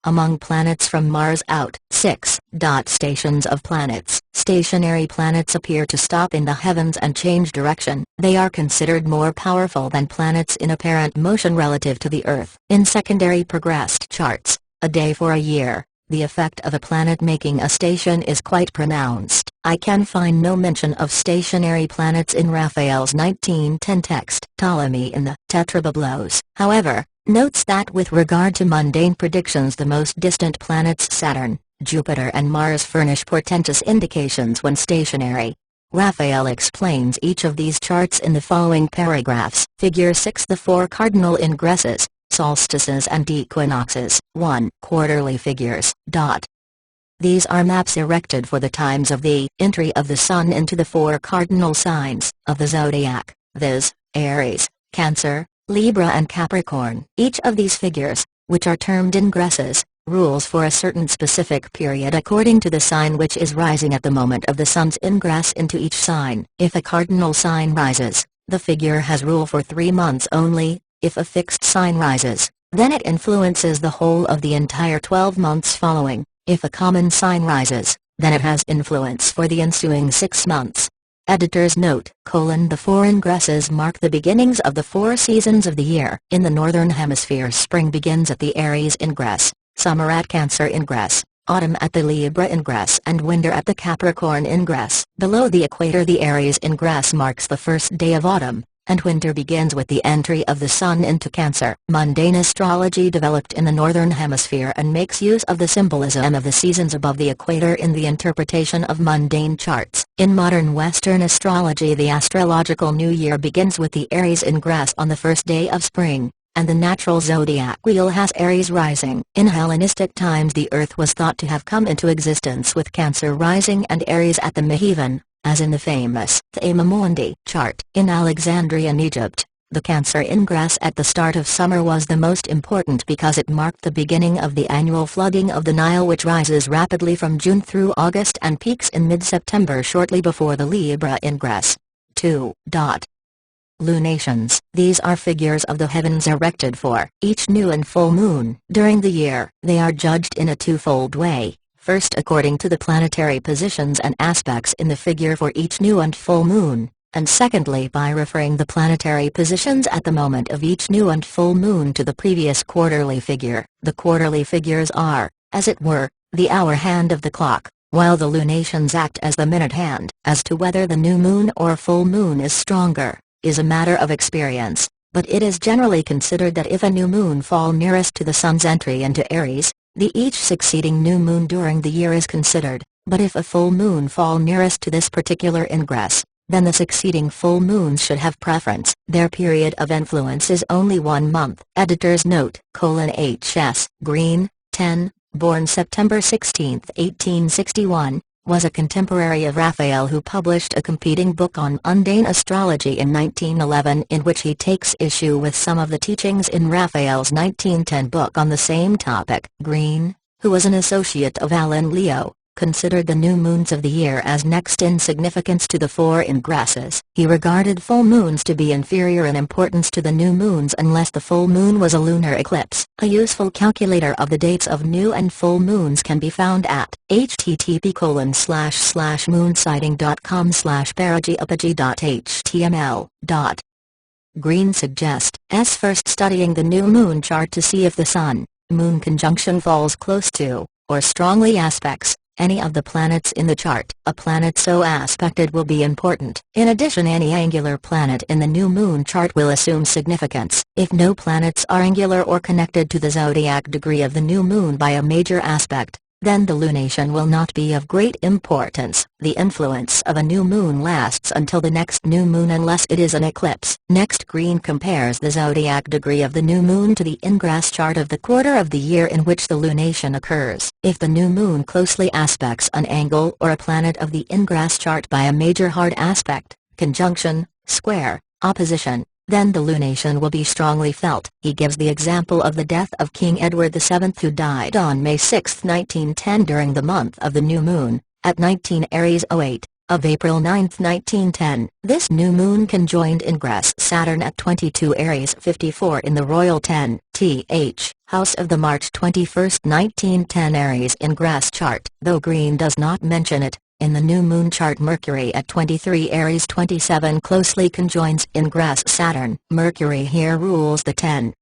Among planets from Mars out, 6. Stations of planets. Stationary planets appear to stop in the heavens and change direction. They are considered more powerful than planets in apparent motion relative to the Earth. In secondary progressed charts, a day for a year, the effect of a planet making a station is quite pronounced. I can find no mention of stationary planets in Raphael's 1910 text. Ptolemy in the Tetrabiblos, however, notes that with regard to mundane predictions, the most distant planets Saturn, Jupiter and Mars furnish portentous indications when stationary. Raphael explains each of these charts in the following paragraphs. Figure 6. The four cardinal ingresses, solstices and equinoxes. 1. Quarterly figures. These are maps erected for the times of the entry of the Sun into the four cardinal signs of the zodiac, viz., Aries, Cancer, Libra and Capricorn. Each of these figures, which are termed ingresses, rules for a certain specific period according to the sign which is rising at the moment of the Sun's ingress into each sign. If a cardinal sign rises, the figure has rule for 3 months only. If a fixed sign rises, then it influences the whole of the entire 12 months following. If a common sign rises, then it has influence for the ensuing 6 months. Editor's note: the four ingresses mark the beginnings of the 4 seasons of the year. In the Northern Hemisphere, spring begins at the Aries ingress, summer at Cancer ingress, autumn at the Libra ingress and winter at the Capricorn ingress. Below the equator, the Aries ingress marks the first day of autumn, and winter begins with the entry of the Sun into Cancer. Mundane astrology developed in the Northern Hemisphere and makes use of the symbolism of the seasons above the equator in the interpretation of mundane charts. In modern Western astrology, the astrological new year begins with the Aries ingress on the first day of spring, and the natural zodiac wheel has Aries rising. In Hellenistic times, the Earth was thought to have come into existence with Cancer rising and Aries at the Mehevan, as in the famous Thema Mundi chart. In Alexandrian Egypt, the Cancer ingress at the start of summer was the most important because it marked the beginning of the annual flooding of the Nile, which rises rapidly from June through August and peaks in mid-September shortly before the Libra ingress. 2. Lunations. These are figures of the heavens erected for each new and full moon during the year. They are judged in a twofold way. First, according to the planetary positions and aspects in the figure for each new and full moon, and secondly by referring the planetary positions at the moment of each new and full moon to the previous quarterly figure. The quarterly figures are, as it were, the hour hand of the clock, while the lunations act as the minute hand. As to whether the new moon or full moon is stronger, is a matter of experience, but it is generally considered that if a new moon fall nearest to the Sun's entry into Aries, each succeeding new moon during the year is considered, but if a full moon fall nearest to this particular ingress, then the succeeding full moons should have preference. Their period of influence is only 1 month. Editor's note: H.S. Green, 10, born September 16, 1861, was a contemporary of Raphael who published a competing book on mundane astrology in 1911, in which he takes issue with some of the teachings in Raphael's 1910 book on the same topic. Green, who was an associate of Alan Leo, considered the new moons of the year as next in significance to the 4 ingresses. He regarded full moons to be inferior in importance to the new moons unless the full moon was a lunar eclipse. A useful calculator of the dates of new and full moons can be found at http://moonsighting.com/paragyapogee.html. Green suggests first studying the new moon chart to see if the Sun-Moon conjunction falls close to, or strongly aspects, any of the planets in the chart. A planet so aspected will be important. In addition, any angular planet in the new moon chart will assume significance. If no planets are angular or connected to the zodiac degree of the new moon by a major aspect, then the lunation will not be of great importance. The influence of a new moon lasts until the next new moon unless it is an eclipse. Next, Green compares the zodiac degree of the new moon to the ingress chart of the quarter of the year in which the lunation occurs. If the new moon closely aspects an angle or a planet of the ingress chart by a major hard aspect, conjunction, square, opposition, then the lunation will be strongly felt. He gives the example of the death of King Edward VII, who died on May 6, 1910 during the month of the new moon, at 19 Aries 08, of April 9, 1910, this new moon conjoined ingress Saturn at 22 Aries 54 in the Royal 10th house of the March 21, 1910 Aries ingress chart. Though green does not mention it, in the new moon chart Mercury at 23 Aries 27 closely conjoins ingress Saturn. Mercury here rules the 10th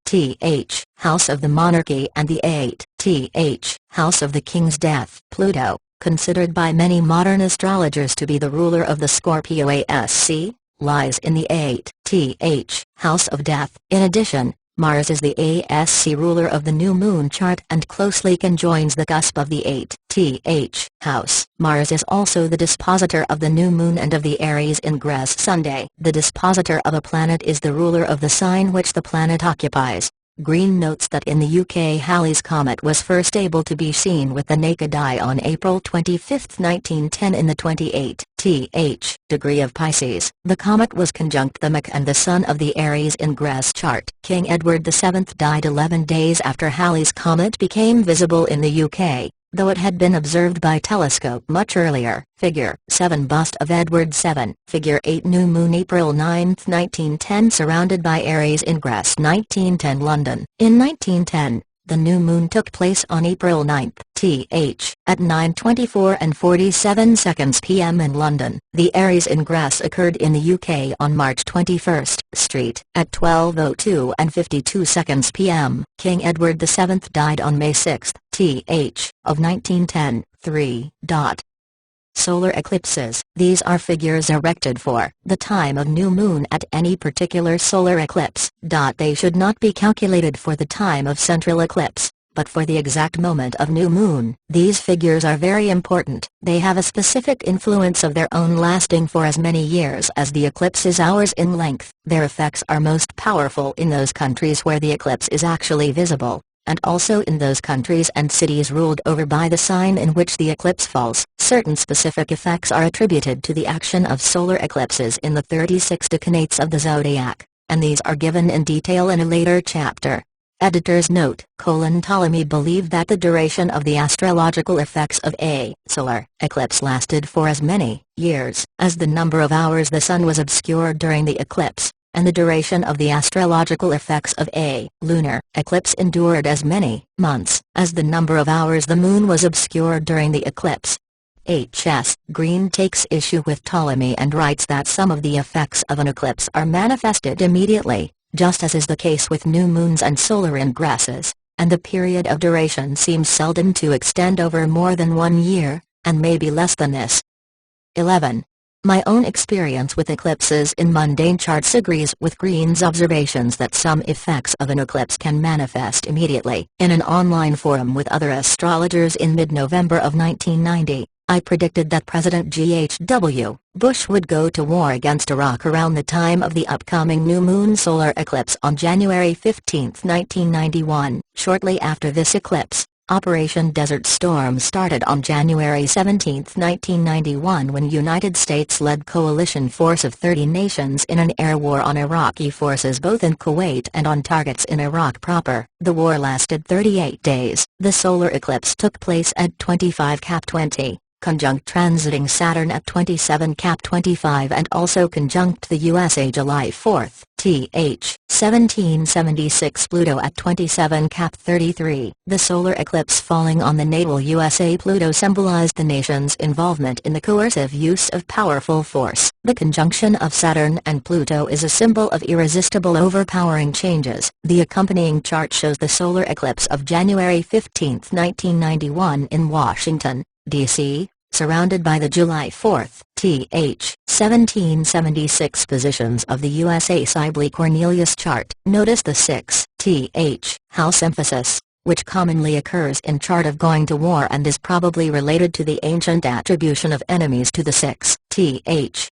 house of the monarchy and the 8th house of the king's death. Pluto, considered by many modern astrologers to be the ruler of the Scorpio ASC, lies in the 8th house of death. In addition, Mars is the ASC ruler of the new moon chart and closely conjoins the cusp of the 8th house. Mars is also the dispositor of the new moon and of the Aries ingress Sunday. The dispositor of a planet is the ruler of the sign which the planet occupies. Green notes that in the UK Halley's Comet was first able to be seen with the naked eye on April 25, 1910 in the 28th degree of Pisces. The comet was conjunct the Mach and the Sun of the Aries ingress chart. King Edward VII died 11 days after Halley's Comet became visible in the UK, though it had been observed by telescope much earlier. Figure 7 Bust of Edward VII. Figure 8 New Moon April 9, 1910 surrounded by Aries ingress 1910 London. In 1910, the new moon took place on April 9, at 9:24 and 47 seconds p.m. in London. The Aries ingress occurred in the UK on March 21, at 12:02 and 52 seconds p.m. King Edward VII died on May 6, of 1910. 3. Solar eclipses. These are figures erected for the time of new moon at any particular solar eclipse. They should not be calculated for the time of central eclipse, but for the exact moment of new moon. These figures are very important. They have a specific influence of their own lasting for as many years as the eclipse is hours in length. Their effects are most powerful in those countries where the eclipse is actually visible, and also in those countries and cities ruled over by the sign in which the eclipse falls. Certain specific effects are attributed to the action of solar eclipses in the 36 decanates of the zodiac, and these are given in detail in a later chapter. Editor's note: Ptolemy believed that the duration of the astrological effects of a solar eclipse lasted for as many years as the number of hours the sun was obscured during the eclipse, and the duration of the astrological effects of a lunar eclipse endured as many months as the number of hours the moon was obscured during the eclipse. H.S. Green takes issue with Ptolemy and writes that some of the effects of an eclipse are manifested immediately, just as is the case with new moons and solar ingresses, and the period of duration seems seldom to extend over more than 1 year, and may be less than this. 11. My own experience with eclipses in mundane charts agrees with Green's observations that some effects of an eclipse can manifest immediately. In an online forum with other astrologers in mid-November of 1990, I predicted that President G.H.W. Bush would go to war against Iraq around the time of the upcoming new moon solar eclipse on January 15, 1991. Shortly after this eclipse, Operation Desert Storm started on January 17, 1991 when United States-led coalition force of 30 nations in an air war on Iraqi forces both in Kuwait and on targets in Iraq proper. The war lasted 38 days. The solar eclipse took place at 25 Cap 20. Conjunct transiting Saturn at 27 Cap 25 and also conjunct the USA July 4, 1776 Pluto at 27 Cap 33. The solar eclipse falling on the natal USA Pluto symbolized the nation's involvement in the coercive use of powerful force. The conjunction of Saturn and Pluto is a symbol of irresistible overpowering changes. The accompanying chart shows the solar eclipse of January 15, 1991 in Washington, D.C., surrounded by the July 4, 1776 positions of the USA Sibley-Cornelius chart. Notice the 6th house emphasis, which commonly occurs in chart of going to war and is probably related to the ancient attribution of enemies to the 6th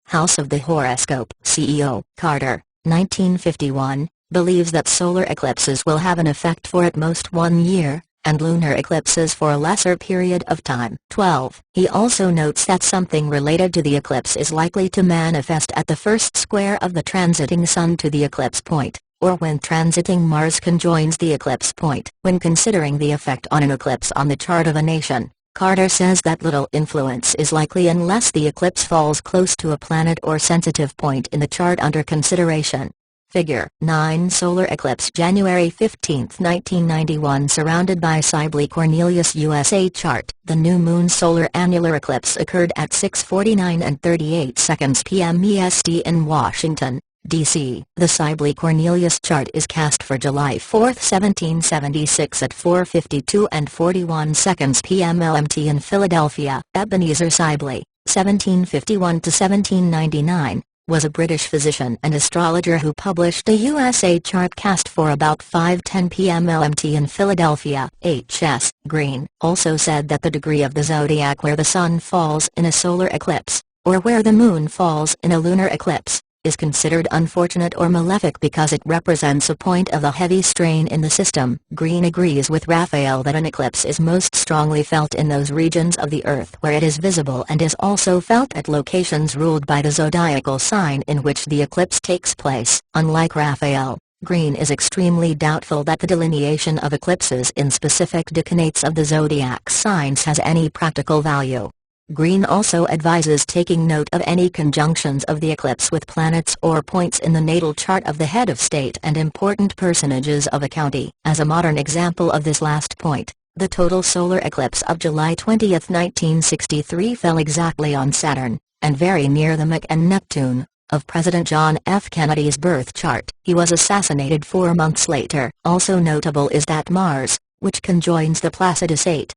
house of the horoscope. CEO Carter, 1951, believes that solar eclipses will have an effect for at most 1 year, and lunar eclipses for a lesser period of time. 12. He also notes that something related to the eclipse is likely to manifest at the first square of the transiting Sun to the eclipse point, or when transiting Mars conjoins the eclipse point. When considering the effect on an eclipse on the chart of a nation, Carter says that little influence is likely unless the eclipse falls close to a planet or sensitive point in the chart under consideration. Figure 9 Solar eclipse January 15, 1991 surrounded by Cybele Cornelius USA chart. The new moon solar annular eclipse occurred at 6:49 and 38 seconds p.m. EST in Washington, D.C. The Cybele Cornelius chart is cast for July 4, 1776 at 4:52 and 41 seconds p.m. LMT in Philadelphia. Ebenezer Cybele, 1751 to 1799. Was a British physician and astrologer who published a USA chart cast for about 5:10 p.m. LMT in Philadelphia. H.S. Green also said that the degree of the zodiac where the sun falls in a solar eclipse, or where the moon falls in a lunar eclipse, is considered unfortunate or malefic because it represents a point of a heavy strain in the system. Green agrees with Raphael that an eclipse is most strongly felt in those regions of the Earth where it is visible and is also felt at locations ruled by the zodiacal sign in which the eclipse takes place. Unlike Raphael, Green is extremely doubtful that the delineation of eclipses in specific decanates of the zodiac signs has any practical value. Green also advises taking note of any conjunctions of the eclipse with planets or points in the natal chart of the head of state and important personages of a county. As a modern example of this last point, the total solar eclipse of July 20, 1963 fell exactly on Saturn, and very near the Mach and Neptune, of President John F. Kennedy's birth chart. He was assassinated 4 months later. Also notable is that Mars, which conjoins the Placidus 8th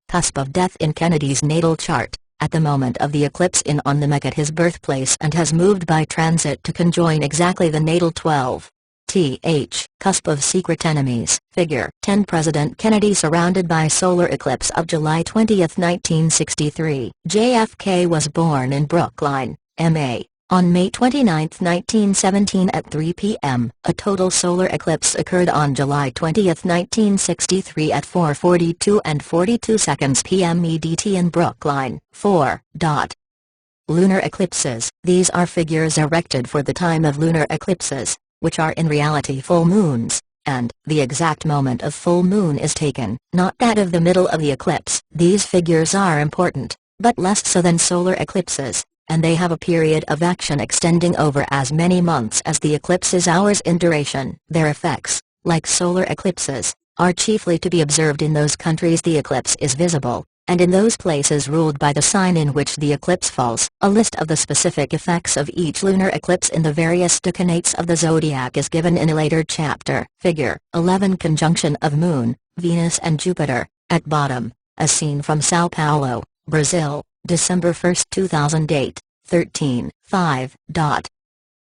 cusp of death in Kennedy's natal chart, at the moment of the eclipse on the Mach at his birthplace and has moved by transit to conjoin exactly the natal 12th cusp of secret enemies. Figure 10 President Kennedy surrounded by solar eclipse of July 20, 1963. JFK was born in Brookline, MA. On May 29, 1917 at 3 p.m., a total solar eclipse occurred on July 20, 1963 at 4:42 and 42 seconds p.m. EDT in Brookline. 4. Lunar eclipses. These are figures erected for the time of lunar eclipses, which are in reality full moons, and the exact moment of full moon is taken, not that of the middle of the eclipse. These figures are important, but less so than solar eclipses, and they have a period of action extending over as many months as the eclipse's hours in duration. Their effects, like solar eclipses, are chiefly to be observed in those countries the eclipse is visible, and in those places ruled by the sign in which the eclipse falls. A list of the specific effects of each lunar eclipse in the various decanates of the zodiac is given in a later chapter. Figure 11 Conjunction of Moon, Venus and Jupiter, at bottom, as seen from Sao Paulo, Brazil, December 1, 2008, 13:5.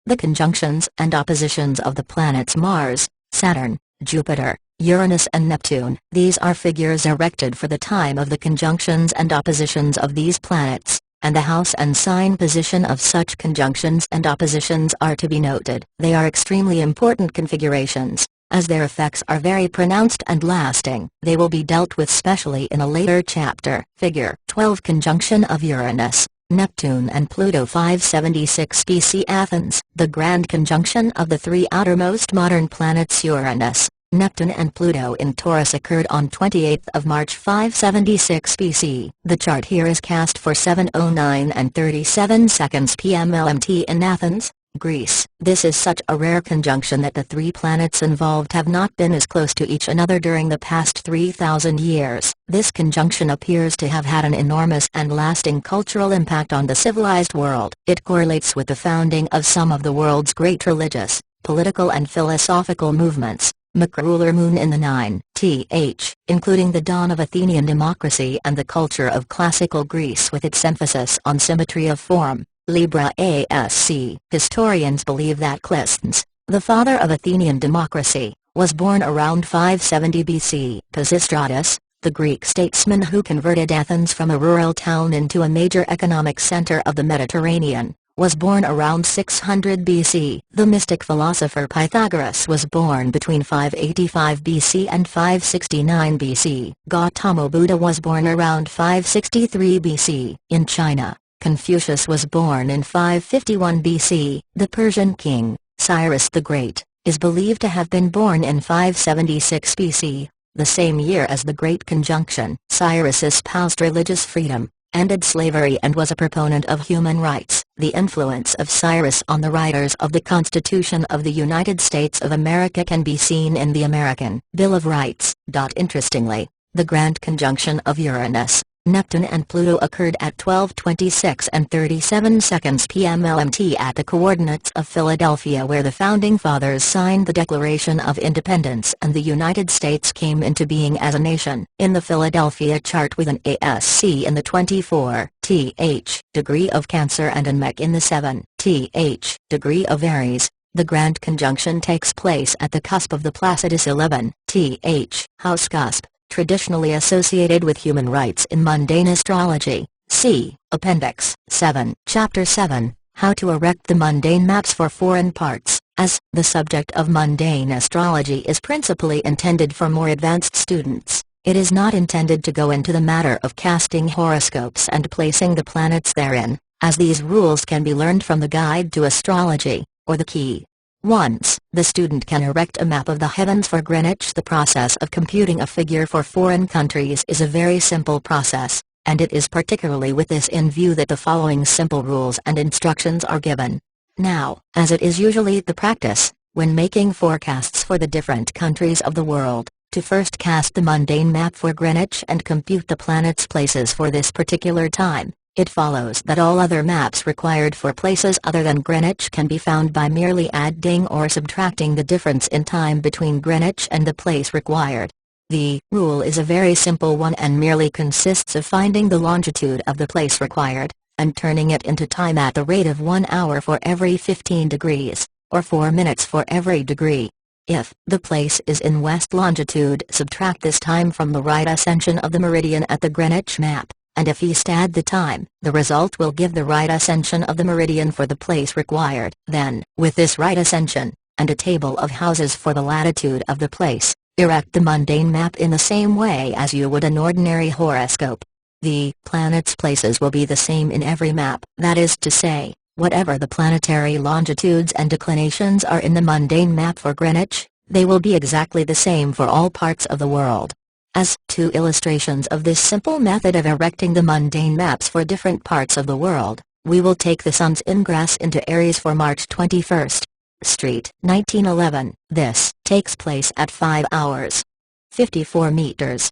The conjunctions and oppositions of the planets Mars, Saturn, Jupiter, Uranus and Neptune. These are figures erected for the time of the conjunctions and oppositions of these planets, and the house and sign position of such conjunctions and oppositions are to be noted. They are extremely important configurations, as their effects are very pronounced and lasting. They will be dealt with specially in a later chapter. Figure 12 Conjunction of Uranus, Neptune and Pluto 576 BC Athens. The grand conjunction of the three outermost modern planets Uranus, Neptune and Pluto in Taurus occurred on 28 March 576 BC. The chart here is cast for 7:09 and 37 seconds p.m. LMT in Athens, Greece. This is such a rare conjunction that the three planets involved have not been as close to each another during the past 3,000 years. This conjunction appears to have had an enormous and lasting cultural impact on the civilized world. It correlates with the founding of some of the world's great religious, political and philosophical movements. Ruler Moon in the 9th, including the dawn of Athenian democracy and the culture of classical Greece with its emphasis on symmetry of form. Libra ASC. Historians believe that Cleisthenes, the father of Athenian democracy, was born around 570 BC. Pisistratus, the Greek statesman who converted Athens from a rural town into a major economic center of the Mediterranean, was born around 600 BC. The mystic philosopher Pythagoras was born between 585 BC and 569 BC. Gautama Buddha was born around 563 BC. In China, Confucius was born in 551 BC. The Persian king, Cyrus the Great, is believed to have been born in 576 BC, the same year as the Great Conjunction. Cyrus espoused religious freedom, ended slavery and was a proponent of human rights. The influence of Cyrus on the writers of the Constitution of the United States of America can be seen in the American Bill of Rights. Interestingly, the grand conjunction of Uranus, Neptune and Pluto occurred at 12:26 and 37 seconds p.m. LMT at the coordinates of Philadelphia, where the Founding Fathers signed the Declaration of Independence and the United States came into being as a nation. In the Philadelphia chart with an ASC in the 24th degree of Cancer and an Mech in the 7th degree of Aries, the grand conjunction takes place at the cusp of the Placidus 11th house cusp, traditionally associated with human rights in mundane astrology. See Appendix 7. Chapter 7, How to erect the mundane maps for foreign parts. As the subject of mundane astrology is principally intended for more advanced students, it is not intended to go into the matter of casting horoscopes and placing the planets therein, as these rules can be learned from the Guide to Astrology, or the Key. Once the student can erect a map of the heavens for Greenwich, the process of computing a figure for foreign countries is a very simple process, and it is particularly with this in view that the following simple rules and instructions are given. Now, as it is usually the practice, when making forecasts for the different countries of the world, to first cast the mundane map for Greenwich and compute the planets' places for this particular time, it follows that all other maps required for places other than Greenwich can be found by merely adding or subtracting the difference in time between Greenwich and the place required. The rule is a very simple one and merely consists of finding the longitude of the place required, and turning it into time at the rate of 1 hour for every 15 degrees, or 4 minutes for every degree. If the place is in west longitude, subtract this time from the right ascension of the meridian at the Greenwich map, and if east add the time, the result will give the right ascension of the meridian for the place required. Then, with this right ascension, and a table of houses for the latitude of the place, erect the mundane map in the same way as you would an ordinary horoscope. The planets' places will be the same in every map, that is to say, whatever the planetary longitudes and declinations are in the mundane map for Greenwich, they will be exactly the same for all parts of the world. As two illustrations of this simple method of erecting the mundane maps for different parts of the world, we will take the Sun's ingress into Aries for March 21st. Street, 1911. This takes place at 5 hours, 54 meters,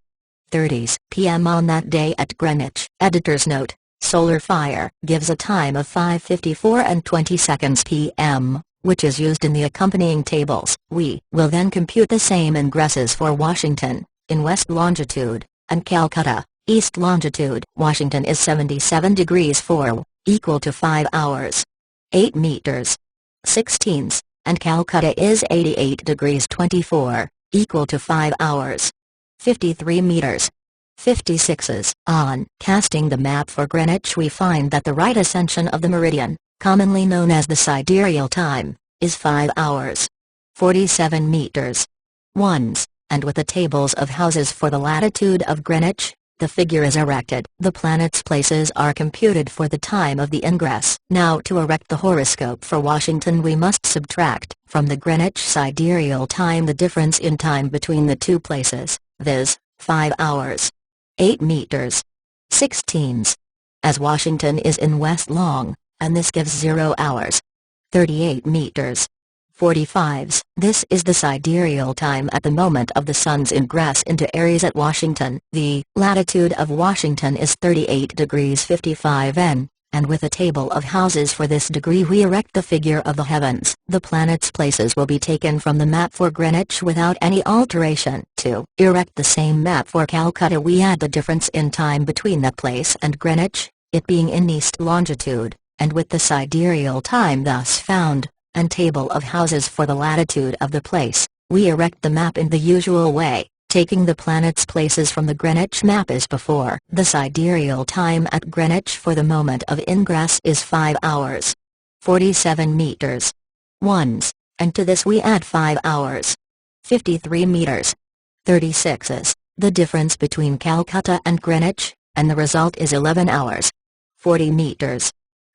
30 p.m. on that day at Greenwich. Editor's note: solar fire gives a time of 5:54 and 20 seconds p.m., which is used in the accompanying tables. We will then compute the same ingresses for Washington, in west longitude, and Calcutta, east longitude. Washington is 77 degrees 4, equal to 5 hours, 8 meters, 16s, and Calcutta is 88 degrees 24, equal to 5 hours, 53 meters, 56s. On casting the map for Greenwich, we find that the right ascension of the meridian, commonly known as the sidereal time, is 5 hours, 47 meters, 1s, and with the tables of houses for the latitude of Greenwich, the figure is erected. The planets' places are computed for the time of the ingress. Now, to erect the horoscope for Washington, we must subtract from the Greenwich sidereal time the difference in time between the two places, viz., 5 hours, 8 meters, 16s. As Washington is in west long, and this gives 0 hours, 38 meters, 45s. This is the sidereal time at the moment of the Sun's ingress into Aries at Washington. The latitude of Washington is 38 degrees 55 N, and with a table of houses for this degree we erect the figure of the heavens. The planets' places will be taken from the map for Greenwich without any alteration. To erect the same map for Calcutta, we add the difference in time between that place and Greenwich, it being in east longitude, and with the sidereal time thus found, and table of houses for the latitude of the place, we erect the map in the usual way, taking the planets' places from the Greenwich map as before. The sidereal time at Greenwich for the moment of ingress is 5 hours, 47 meters, 1s, and to this we add 5 hours, 53 meters, 36s, the difference between Calcutta and Greenwich, and the result is 11 hours, 40 meters,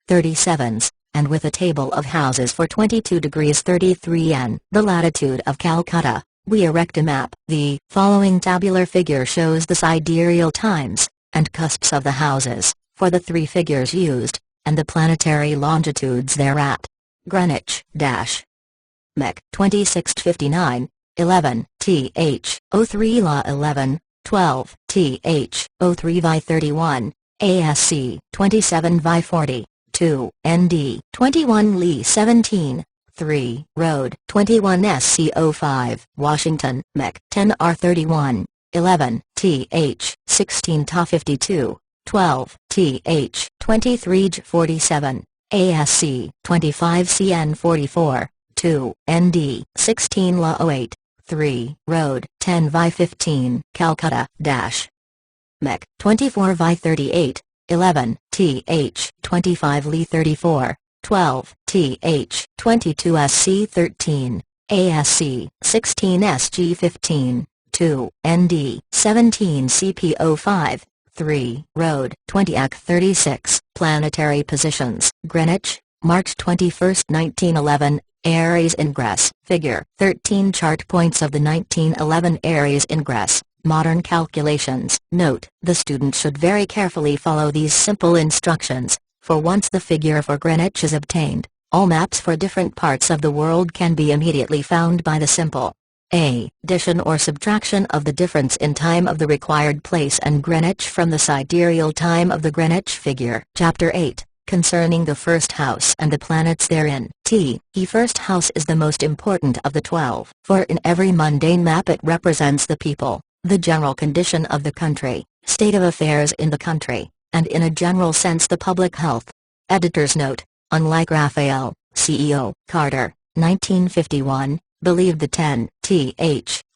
37s. And with a table of houses for 22 degrees 33 N. The latitude of Calcutta, We erect a map. The following tabular figure shows the sidereal times and cusps of the houses, for the 3 figures used, and the planetary longitudes thereat. Greenwich, Mech 2659, 11, th, 03 La 11, 12, th, 03 Vi 31, ASC 27 Vi 40, 2, ND 21 Li 17, 3, Road 21 SC05, Washington, Mech 10 R31, 11, th, 16 Ta 52, 12, th, 23 J 47, ASC 25 CN 44, 2, ND 16 La 08, 3, Road 10 Vi 15, Calcutta, Mech 24 Vi 38, 11, th, 25 Li 34, 12, th, 22 SC 13, ASC 16 SG 15, 2, ND 17 CPO 5, 3, Road 20 AC 36. Planetary positions. Greenwich, March 21, 1911, Aries ingress. Figure 13 chart points of the 1911 Aries ingress. Modern calculations. Note: the student should very carefully follow these simple instructions, for once the figure for Greenwich is obtained, all maps for different parts of the world can be immediately found by the simple addition or subtraction of the difference in time of the required place and Greenwich from the sidereal time of the Greenwich figure. Chapter 8, concerning the first house and the planets therein. The first house is the most important of the 12, for in every mundane map it represents the people, the general condition of the country, state of affairs in the country, and in a general sense the public health. Editor's note: unlike Raphael, CEO, Carter, 1951, believed the 10th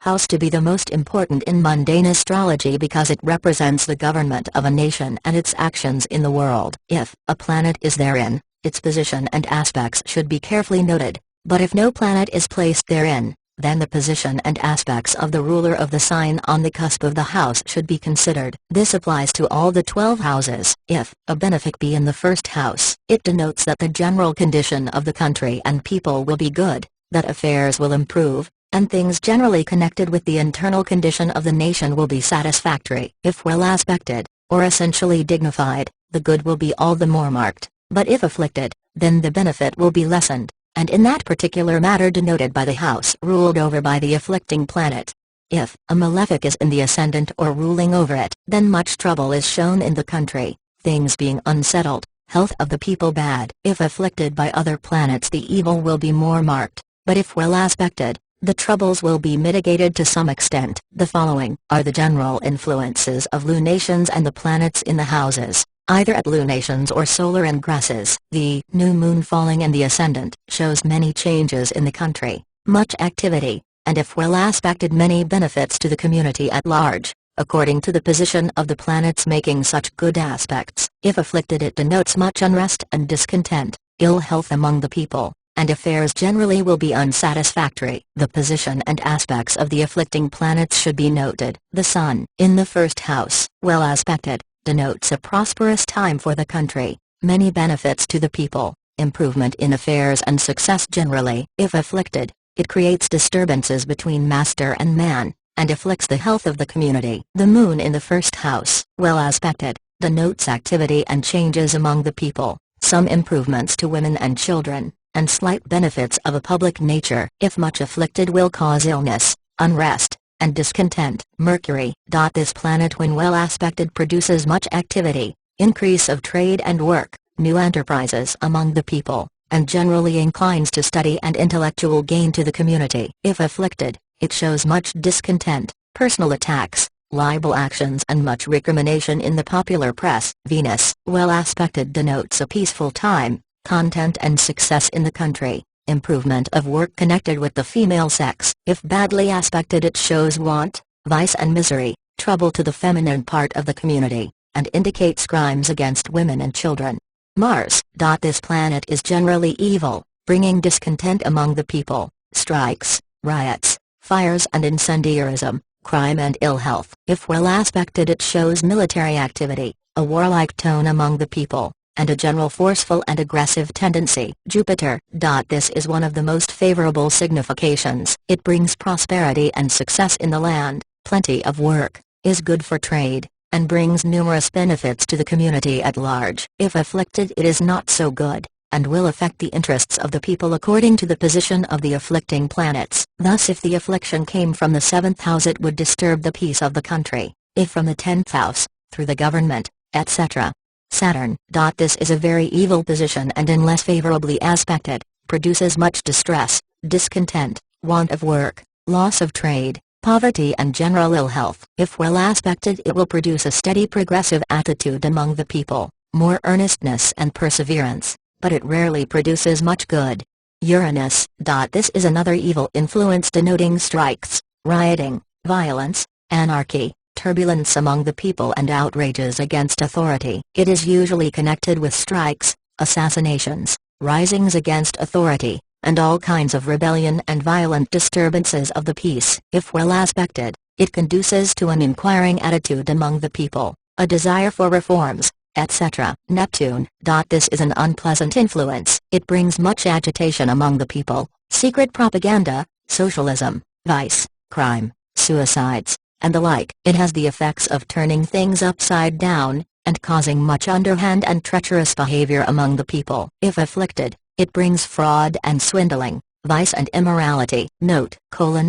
house to be the most important in mundane astrology because it represents the government of a nation and its actions in the world. If a planet is therein, its position and aspects should be carefully noted, but if no planet is placed therein, then the position and aspects of the ruler of the sign on the cusp of the house should be considered. This applies to all the 12 houses. If a benefic be in the first house, it denotes that the general condition of the country and people will be good, that affairs will improve, and things generally connected with the internal condition of the nation will be satisfactory. If well aspected, or essentially dignified, the good will be all the more marked, but if afflicted, then the benefit will be lessened, and in that particular matter denoted by the house ruled over by the afflicting planet. If a malefic is in the ascendant or ruling over it, then much trouble is shown in the country, things being unsettled, health of the people bad. If afflicted by other planets the evil will be more marked, but if well aspected, the troubles will be mitigated to some extent. The following are the general influences of lunations and the planets in the houses, either at lunations or solar ingresses. The new moon falling in the ascendant shows many changes in the country, much activity, and if well aspected many benefits to the community at large, according to the position of the planets making such good aspects. If afflicted it denotes much unrest and discontent, ill health among the people, and affairs generally will be unsatisfactory. The position and aspects of the afflicting planets should be noted. The Sun, in the first house, well aspected, denotes a prosperous time for the country, many benefits to the people, improvement in affairs and success generally. If afflicted, it creates disturbances between master and man, and afflicts the health of the community. The Moon in the first house, well aspected, denotes activity and changes among the people, some improvements to women and children, and slight benefits of a public nature. If much afflicted will cause illness, unrest, and discontent. Mercury. This planet when well aspected produces much activity, increase of trade and work, new enterprises among the people, and generally inclines to study and intellectual gain to the community. If afflicted, it shows much discontent, personal attacks, libel actions and much recrimination in the popular press. Venus. Well aspected denotes a peaceful time, content and success in the country, improvement of work connected with the female sex. If badly aspected it shows want, vice and misery, trouble to the feminine part of the community, and indicates crimes against women and children. Mars. This planet is generally evil, bringing discontent among the people, strikes, riots, fires and incendiarism, crime and ill health. If well aspected it shows military activity, a warlike tone among the people, and a general forceful and aggressive tendency. Jupiter. This is one of the most favorable significations. It brings prosperity and success in the land, plenty of work, is good for trade, and brings numerous benefits to the community at large. If afflicted, it is not so good, and will affect the interests of the people according to the position of the afflicting planets. Thus, if the affliction came from the 7th house, it would disturb the peace of the country, if from the 10th house, through the government, etc. Saturn. This is a very evil position, and unless favorably aspected, produces much distress, discontent, want of work, loss of trade, poverty and general ill health. If well aspected, it will produce a steady progressive attitude among the people, more earnestness and perseverance, but it rarely produces much good. Uranus. This is another evil influence denoting strikes, rioting, violence, anarchy, turbulence among the people and outrages against authority. It is usually connected with strikes, assassinations, risings against authority, and all kinds of rebellion and violent disturbances of the peace. If well aspected, it conduces to an inquiring attitude among the people, a desire for reforms, etc. Neptune. This is an unpleasant influence. It brings much agitation among the people, secret propaganda, socialism, vice, crime, suicides, and the like. It has the effects of turning things upside down, and causing much underhand and treacherous behavior among the people. If afflicted, it brings fraud and swindling, vice and immorality. Note: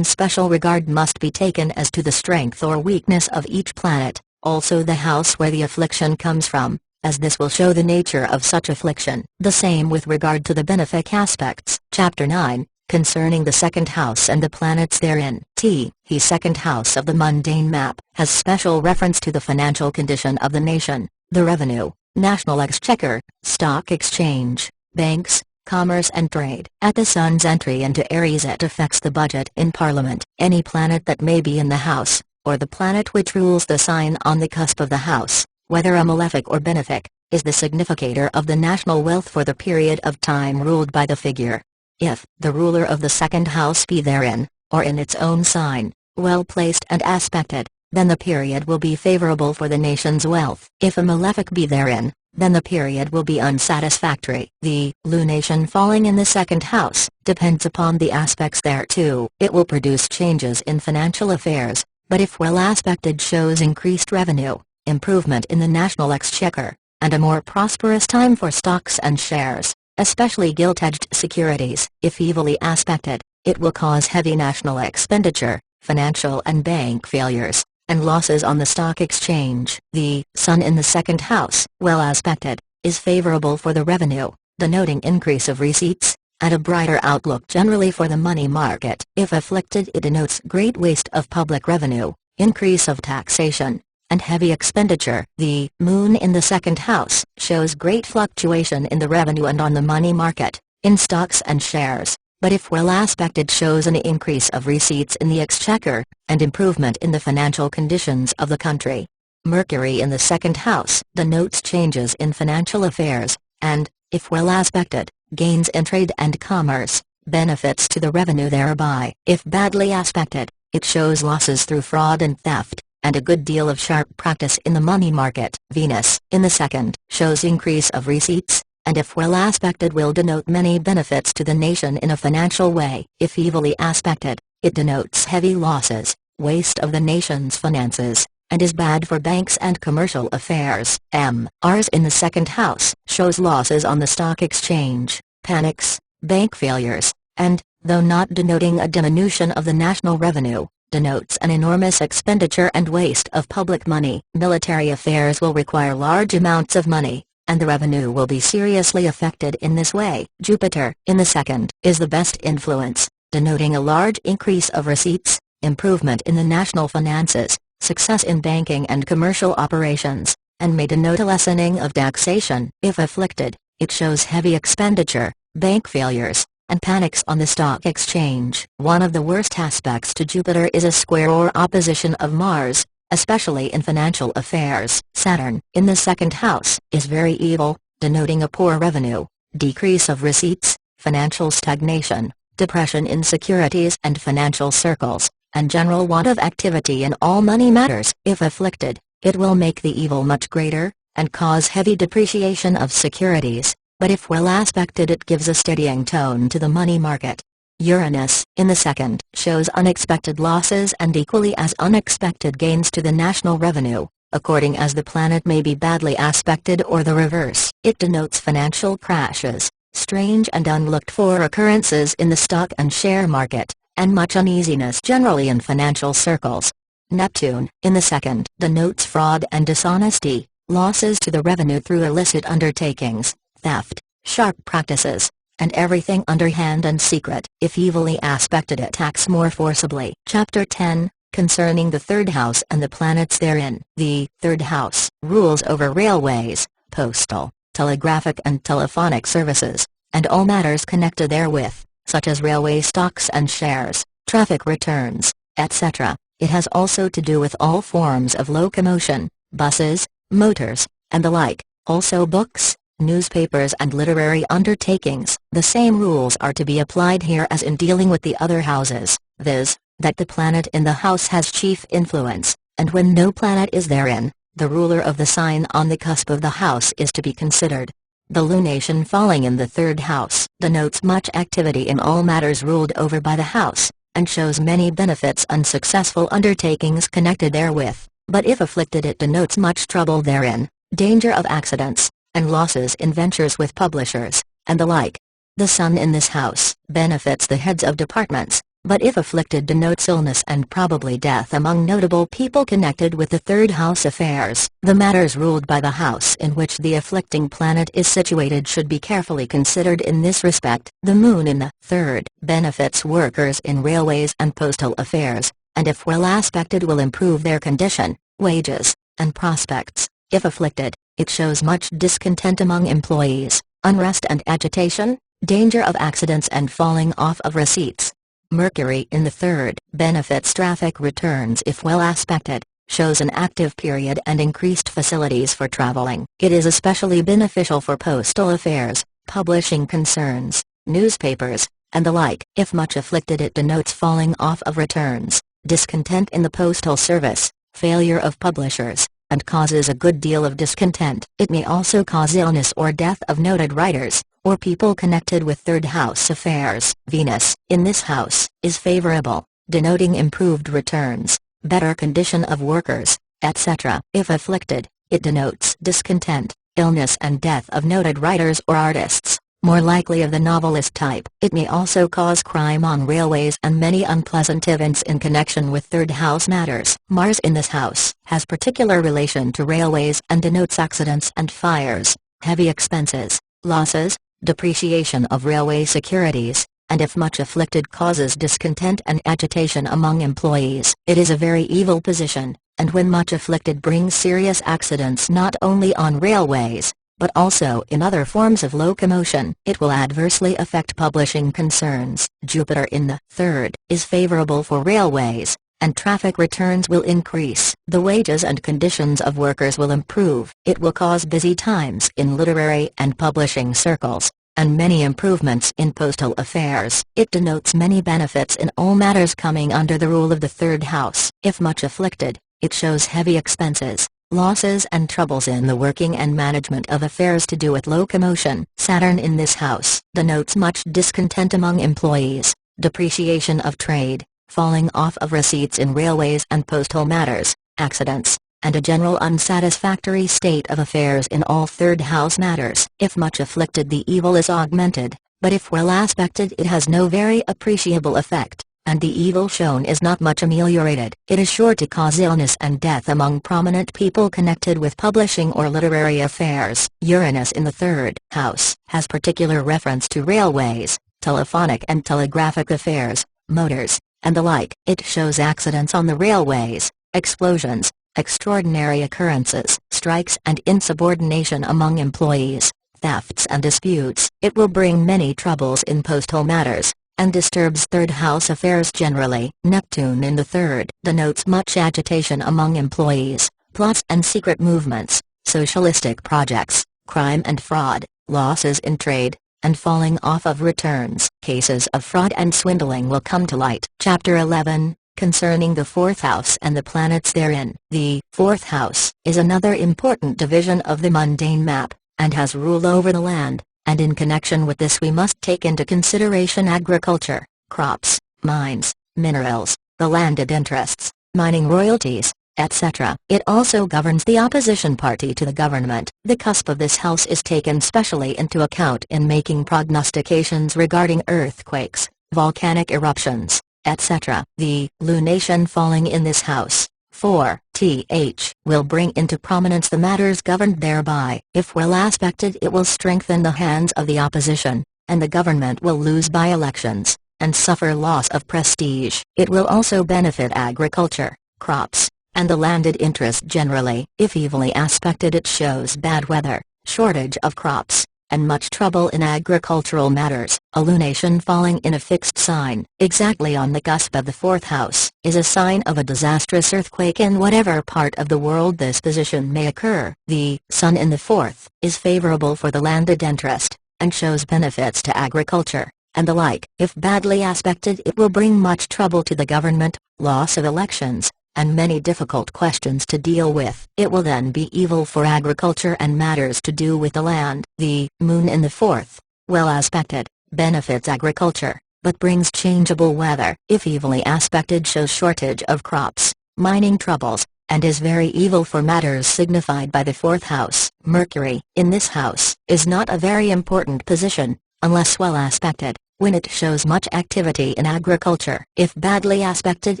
special regard must be taken as to the strength or weakness of each planet, also the house where the affliction comes from, as this will show the nature of such affliction. The same with regard to the benefic aspects. Chapter 9. Concerning the 2nd house and the planets therein. The second house of the mundane map has special reference to the financial condition of the nation, the revenue, national exchequer, stock exchange, banks, commerce and trade. At the Sun's entry into Aries, it affects the budget in Parliament. Any planet that may be in the house, or the planet which rules the sign on the cusp of the house, whether a malefic or benefic, is the significator of the national wealth for the period of time ruled by the figure. If the ruler of the 2nd house be therein, or in its own sign, well placed and aspected, then the period will be favorable for the nation's wealth. If a malefic be therein, then the period will be unsatisfactory. The lunation falling in the 2nd house depends upon the aspects thereto. It will produce changes in financial affairs, but if well aspected shows increased revenue, improvement in the national exchequer, and a more prosperous time for stocks and shares, especially gilt-edged securities. If evilly aspected, it will cause heavy national expenditure, financial and bank failures, and losses on the stock exchange. The Sun in the 2nd house, well aspected, is favorable for the revenue, denoting increase of receipts, and a brighter outlook generally for the money market. If afflicted, it denotes great waste of public revenue, increase of taxation, and heavy expenditure. The Moon in the 2nd house shows great fluctuation in the revenue and on the money market, in stocks and shares, but if well aspected shows an increase of receipts in the exchequer, and improvement in the financial conditions of the country. Mercury in the 2nd house denotes changes in financial affairs, and, if well aspected, gains in trade and commerce, benefits to the revenue thereby. If badly aspected, it shows losses through fraud and theft, and a good deal of sharp practice in the money market. Venus in the 2nd shows increase of receipts, and if well aspected will denote many benefits to the nation in a financial way. If evilly aspected, it denotes heavy losses, waste of the nation's finances, and is bad for banks and commercial affairs. Mars in the 2nd house shows losses on the stock exchange, panics, bank failures, and, though not denoting a diminution of the national revenue, denotes an enormous expenditure and waste of public money. Military affairs will require large amounts of money, and the revenue will be seriously affected in this way. Jupiter in the 2nd is the best influence, denoting a large increase of receipts, improvement in the national finances, success in banking and commercial operations, and may denote a lessening of taxation. If afflicted, it shows heavy expenditure, bank failures, and panics on the stock exchange. One of the worst aspects to Jupiter is a square or opposition of Mars, especially in financial affairs. Saturn in the 2nd house is very evil, denoting a poor revenue, decrease of receipts, financial stagnation, depression in securities and financial circles, and general want of activity in all money matters. If afflicted, it will make the evil much greater, and cause heavy depreciation of securities, but if well aspected it gives a steadying tone to the money market. Uranus, in the second, shows unexpected losses and equally as unexpected gains to the national revenue, according as the planet may be badly aspected or the reverse. It denotes financial crashes, strange and unlooked-for occurrences in the stock and share market, and much uneasiness generally in financial circles. Neptune, in the second, denotes fraud and dishonesty, losses to the revenue through illicit undertakings, theft, sharp practices, and everything underhand and secret. If evilly aspected it acts more forcibly. Chapter 10, concerning the third house and the planets therein. The third house rules over railways, postal, telegraphic and telephonic services, and all matters connected therewith, such as railway stocks and shares, traffic returns, etc. It has also to do with all forms of locomotion, buses, motors, and the like, also books, newspapers and literary undertakings. The same rules are to be applied here as in dealing with the other houses, viz., that the planet in the house has chief influence, and when no planet is therein, the ruler of the sign on the cusp of the house is to be considered. The lunation falling in the third house denotes much activity in all matters ruled over by the house, and shows many benefits and successful undertakings connected therewith, but if afflicted it denotes much trouble therein, danger of accidents, and losses in ventures with publishers, and the like. The sun in this house benefits the heads of departments, but if afflicted denotes illness and probably death among notable people connected with the third house affairs. The matters ruled by the house in which the afflicting planet is situated should be carefully considered in this respect. The moon in the third benefits workers in railways and postal affairs, and if well aspected will improve their condition, wages, and prospects. If afflicted, it shows much discontent among employees, unrest and agitation, danger of accidents and falling off of receipts. Mercury in the third benefits traffic returns if well aspected, shows an active period and increased facilities for traveling. It is especially beneficial for postal affairs, publishing concerns, newspapers, and the like. If much afflicted it denotes falling off of returns, discontent in the postal service, failure of publishers, and causes a good deal of discontent. It may also cause illness or death of noted writers, or people connected with third house affairs. Venus, in this house, is favorable, denoting improved returns, better condition of workers, etc. If afflicted, it denotes discontent, illness and death of noted writers or artists, more likely of the novelist type. It may also cause crime on railways and many unpleasant events in connection with third house matters. Mars in this house has particular relation to railways and denotes accidents and fires, heavy expenses, losses, depreciation of railway securities, and if much afflicted causes discontent and agitation among employees. It is a very evil position, and when much afflicted brings serious accidents not only on railways, but also in other forms of locomotion. It will adversely affect publishing concerns. Jupiter in the third is favorable for railways, and traffic returns will increase. The wages and conditions of workers will improve. It will cause busy times in literary and publishing circles, and many improvements in postal affairs. It denotes many benefits in all matters coming under the rule of the third house. If much afflicted, it shows heavy expenses, losses and troubles in the working and management of affairs to do with locomotion. Saturn in this house denotes much discontent among employees, depreciation of trade, falling off of receipts in railways and postal matters, accidents, and a general unsatisfactory state of affairs in all third house matters. If much afflicted the evil is augmented, but if well aspected it has no very appreciable effect, and the evil shown is not much ameliorated. It is sure to cause illness and death among prominent people connected with publishing or literary affairs. Uranus in the third house has particular reference to railways, telephonic and telegraphic affairs, motors, and the like. It shows accidents on the railways, explosions, extraordinary occurrences, strikes and insubordination among employees, thefts and disputes. It will bring many troubles in postal matters, and disturbs third house affairs generally. Neptune in the third denotes much agitation among employees, plots and secret movements, socialistic projects, crime and fraud, losses in trade, and falling off of returns. Cases of fraud and swindling will come to light. Chapter 11, Concerning the fourth house and the planets therein. The fourth house is another important division of the mundane map, and has rule over the land, and in connection with this we must take into consideration agriculture, crops, mines, minerals, the landed interests, mining royalties, etc. It also governs the opposition party to the government. The cusp of this house is taken specially into account in making prognostications regarding earthquakes, volcanic eruptions, etc. The lunation falling in this house, 4th, will bring into prominence the matters governed thereby. If well aspected, it will strengthen the hands of the opposition, and the government will lose by-elections, and suffer loss of prestige. It will also benefit agriculture, crops, and the landed interest generally. If evilly aspected, it shows bad weather, shortage of crops, and much trouble in agricultural matters. A lunation falling in a fixed sign, exactly on the cusp of the fourth house, is a sign of a disastrous earthquake in whatever part of the world this position may occur. The sun in the fourth is favorable for the landed interest, and shows benefits to agriculture, and the like. If badly aspected, it will bring much trouble to the government, loss of elections, and many difficult questions to deal with. It will then be evil for agriculture and matters to do with the land. The moon in the fourth, well aspected, benefits agriculture, but brings changeable weather. If evilly aspected, shows shortage of crops, mining troubles, and is very evil for matters signified by the fourth house. Mercury, in this house, is not a very important position, unless well aspected, when it shows much activity in agriculture. If badly aspected,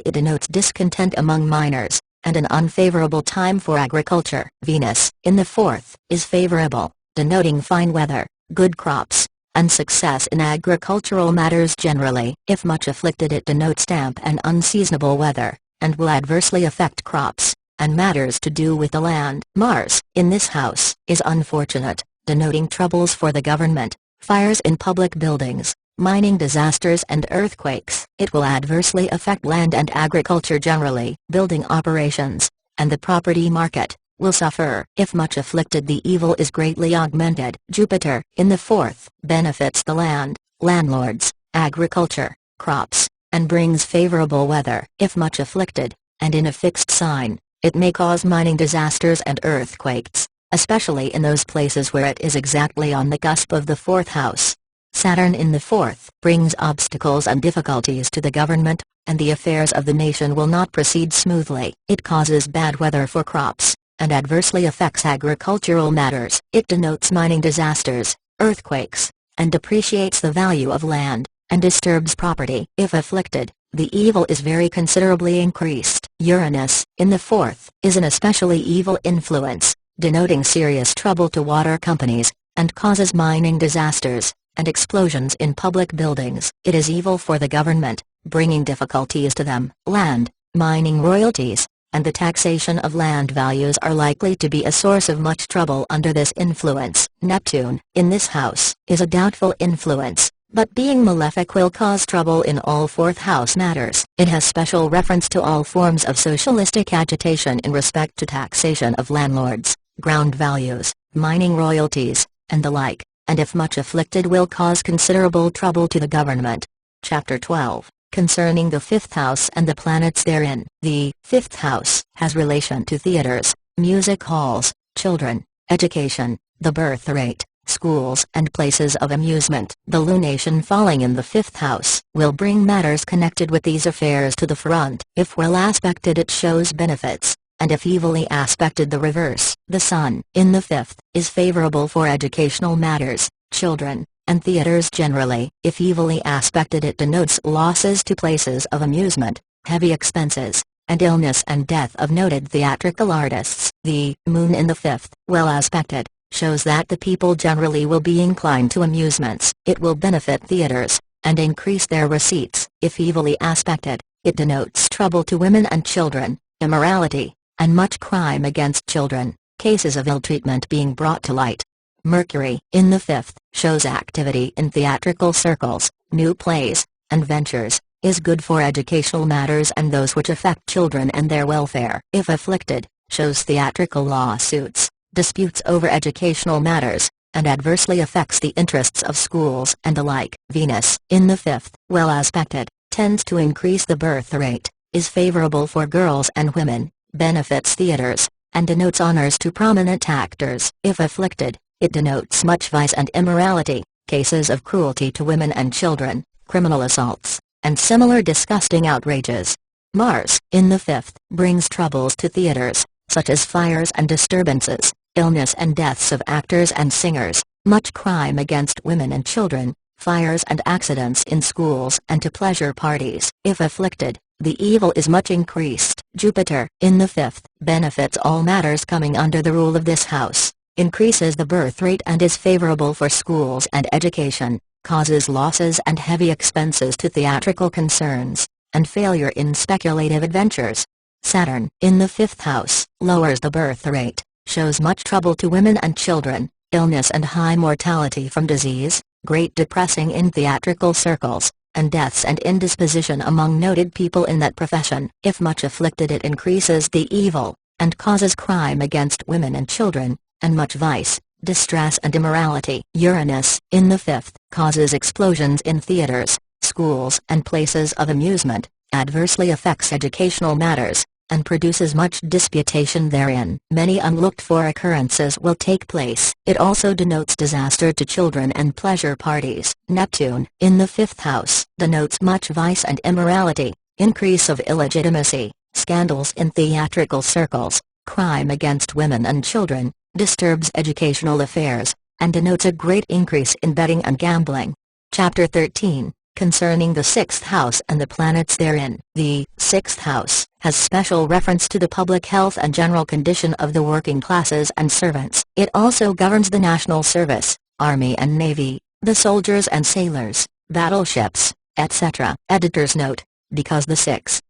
it denotes discontent among miners, and an unfavorable time for agriculture. Venus, in the fourth, is favorable, denoting fine weather, good crops, and success in agricultural matters generally. If much afflicted, it denotes damp and unseasonable weather, and will adversely affect crops, and matters to do with the land. Mars, in this house, is unfortunate, denoting troubles for the government, fires in public buildings, mining disasters and earthquakes. It will adversely affect land and agriculture generally. Building operations, and the property market, will suffer. If much afflicted, the evil is greatly augmented. Jupiter, in the fourth, benefits the land, landlords, agriculture, crops, and brings favorable weather. If much afflicted, and in a fixed sign, it may cause mining disasters and earthquakes, especially in those places where it is exactly on the cusp of the fourth house. Saturn in the fourth brings obstacles and difficulties to the government, and the affairs of the nation will not proceed smoothly. It causes bad weather for crops, and adversely affects agricultural matters. It denotes mining disasters, earthquakes, and depreciates the value of land, and disturbs property. If afflicted, the evil is very considerably increased. Uranus, in the fourth, is an especially evil influence, denoting serious trouble to water companies, and causes mining disasters, and explosions in public buildings. It is evil for the government, bringing difficulties to them. Land, mining royalties, and the taxation of land values are likely to be a source of much trouble under this influence. Neptune, in this house, is a doubtful influence, but being malefic will cause trouble in all fourth house matters. It has special reference to all forms of socialistic agitation in respect to taxation of landlords, ground values, mining royalties, and the like, and if much afflicted will cause considerable trouble to the government. Chapter 12, concerning the fifth house and the planets therein. The fifth house has relation to theaters, music halls, children, education, the birth rate, schools and places of amusement. The lunation falling in the fifth house will bring matters connected with these affairs to the front. If well aspected, it shows benefits, and if evilly aspected, the reverse. The sun, in the fifth, is favorable for educational matters, children, and theaters generally. If evilly aspected, it denotes losses to places of amusement, heavy expenses, and illness and death of noted theatrical artists. The moon in the fifth, well aspected, shows that the people generally will be inclined to amusements. It will benefit theaters, and increase their receipts. If evilly aspected, it denotes trouble to women and children, immorality, and much crime against children, cases of ill-treatment being brought to light. Mercury, in the fifth, shows activity in theatrical circles, new plays, and ventures, is good for educational matters and those which affect children and their welfare. If afflicted, shows theatrical lawsuits, disputes over educational matters, and adversely affects the interests of schools and the like. Venus, in the fifth, well aspected, tends to increase the birth rate, is favorable for girls and women, benefits theaters, and denotes honors to prominent actors. If afflicted, it denotes much vice and immorality, cases of cruelty to women and children, criminal assaults, and similar disgusting outrages. Mars, in the 5th, brings troubles to theaters, such as fires and disturbances, illness and deaths of actors and singers, much crime against women and children, fires and accidents in schools and to pleasure parties. If afflicted, the evil is much increased. Jupiter, in the 5th, benefits all matters coming under the rule of this house, increases the birth rate and is favorable for schools and education, causes losses and heavy expenses to theatrical concerns, and failure in speculative adventures. Saturn, in the 5th house, lowers the birth rate, shows much trouble to women and children, illness and high mortality from disease, great depressing in theatrical circles, and deaths and indisposition among noted people in that profession. If much afflicted, it increases the evil, and causes crime against women and children, and much vice, distress and immorality. Uranus, in the 5th, causes explosions in theaters, schools and places of amusement, adversely affects educational matters, and produces much disputation therein. Many unlooked-for occurrences will take place. It also denotes disaster to children and pleasure parties. Neptune, in the 5th house, denotes much vice and immorality, increase of illegitimacy, scandals in theatrical circles, crime against women and children, disturbs educational affairs, and denotes a great increase in betting and gambling. Chapter 13. Concerning the 6th house and the planets therein. The 6th house has special reference to the public health and general condition of the working classes and servants. It also governs the national service, army and navy, the soldiers and sailors, battleships, etc. Editor's note: because the 6th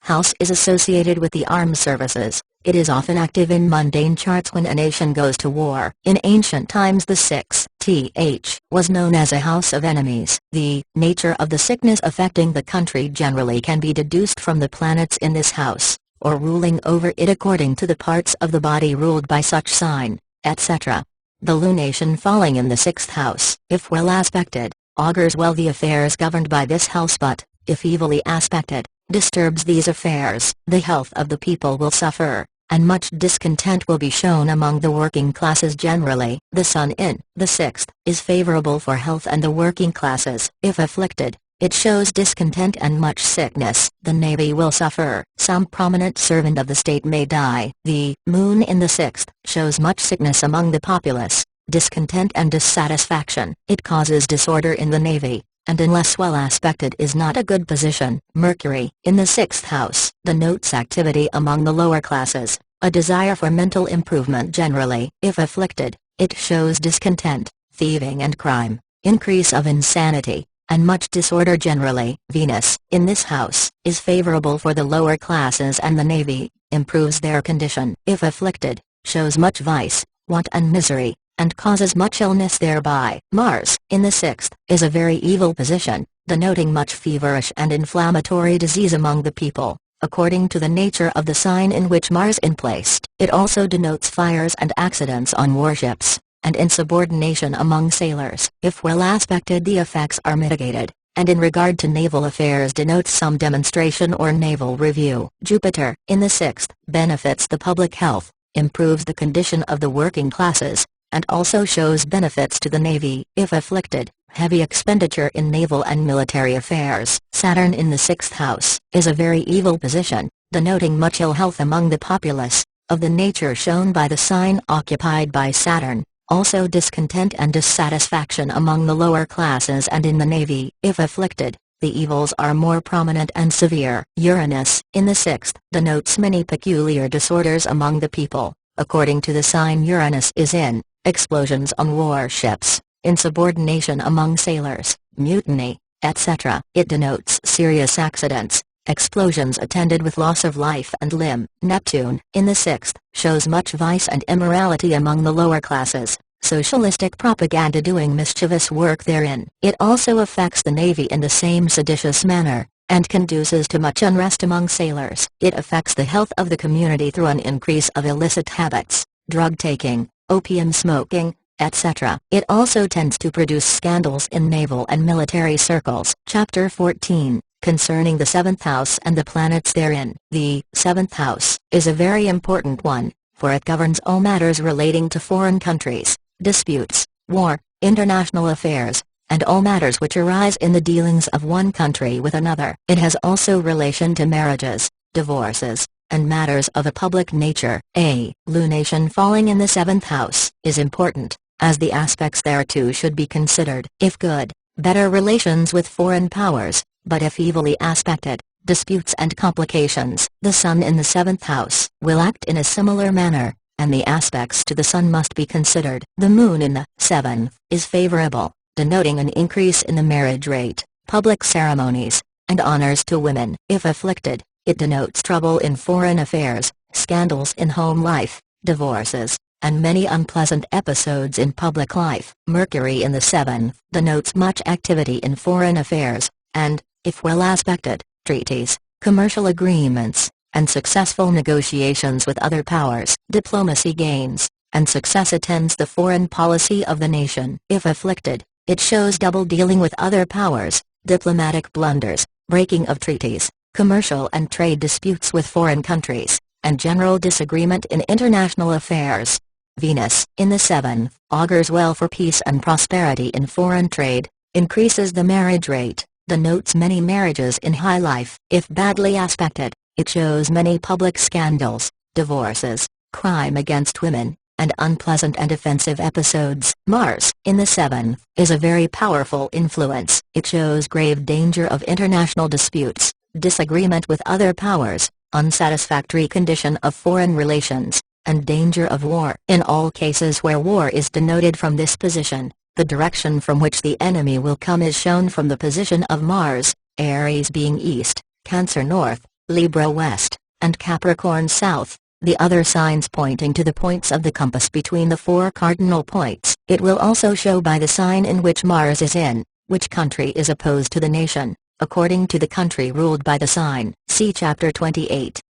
house is associated with the armed services, it is often active in mundane charts when a nation goes to war. In ancient times the 6th was known as a house of enemies. The nature of the sickness affecting the country generally can be deduced from the planets in this house, or ruling over it according to the parts of the body ruled by such sign, etc. The lunation falling in the 6th house, if well aspected, augurs well the affairs governed by this house, but, if evilly aspected, disturbs these affairs. The health of the people will suffer, and much discontent will be shown among the working classes generally. The Sun in the 6th is favorable for health and the working classes. If afflicted, it shows discontent and much sickness. The Navy will suffer. Some prominent servant of the state may die. The Moon in the 6th shows much sickness among the populace, discontent and dissatisfaction. It causes disorder in the Navy, and unless well aspected is not a good position. Mercury, in the 6th house, denotes activity among the lower classes, a desire for mental improvement generally. If afflicted, it shows discontent, thieving and crime, increase of insanity, and much disorder generally. Venus, in this house, is favorable for the lower classes and the navy, improves their condition. If afflicted, shows much vice, want and misery, and causes much illness thereby. Mars, in the 6th, is a very evil position, denoting much feverish and inflammatory disease among the people, according to the nature of the sign in which Mars is placed. It also denotes fires and accidents on warships, and insubordination among sailors. If well aspected, the effects are mitigated, and in regard to naval affairs denotes some demonstration or naval review. Jupiter, in the 6th, benefits the public health, improves the condition of the working classes, and also shows benefits to the Navy. If afflicted, heavy expenditure in naval and military affairs. Saturn in the 6th house is a very evil position, denoting much ill health among the populace, of the nature shown by the sign occupied by Saturn, also discontent and dissatisfaction among the lower classes and in the Navy. If afflicted, the evils are more prominent and severe. Uranus, in the 6th, denotes many peculiar disorders among the people, according to the sign Uranus is in: explosions on warships, insubordination among sailors, mutiny, etc. It denotes serious accidents, explosions attended with loss of life and limb. Neptune, in the 6th, shows much vice and immorality among the lower classes, socialistic propaganda doing mischievous work therein. It also affects the Navy in the same seditious manner, and conduces to much unrest among sailors. It affects the health of the community through an increase of illicit habits, drug taking, opium smoking, etc. It also tends to produce scandals in naval and military circles. Chapter 14. concerning the 7th house and the planets therein. The 7th house is a very important one, for it governs all matters relating to foreign countries, disputes, war, international affairs, and all matters which arise in the dealings of one country with another. It has also relation to marriages, divorces, and matters of a public nature. A lunation falling in the 7th house is important, as the aspects thereto should be considered. If good, better relations with foreign powers, but if evilly aspected, disputes and complications. The sun in the 7th house will act in a similar manner, and the aspects to the sun must be considered. The moon in the 7th is favorable, denoting an increase in the marriage rate, public ceremonies, and honors to women. If afflicted, it denotes trouble in foreign affairs, scandals in home life, divorces, and many unpleasant episodes in public life. Mercury in the 7th denotes much activity in foreign affairs, and, if well aspected, treaties, commercial agreements, and successful negotiations with other powers. Diplomacy gains, and success attends the foreign policy of the nation. If afflicted, it shows double dealing with other powers, diplomatic blunders, breaking of treaties, commercial and trade disputes with foreign countries, and general disagreement in international affairs. Venus in the 7th augurs well for peace and prosperity in foreign trade, increases the marriage rate, denotes many marriages in high life. If badly aspected, it shows many public scandals, divorces, crime against women, and unpleasant and offensive episodes. Mars in the 7th is a very powerful influence. It shows grave danger of international disputes, disagreement with other powers, unsatisfactory condition of foreign relations, and danger of war. In all cases where war is denoted from this position, the direction from which the enemy will come is shown from the position of Mars, Aries being east, Cancer north, Libra west, and Capricorn south, the other signs pointing to the points of the compass between the 4 cardinal points. It will also show by the sign in which Mars is in, which country is opposed to the nation, according to the country ruled by the sign. See Chapter 28.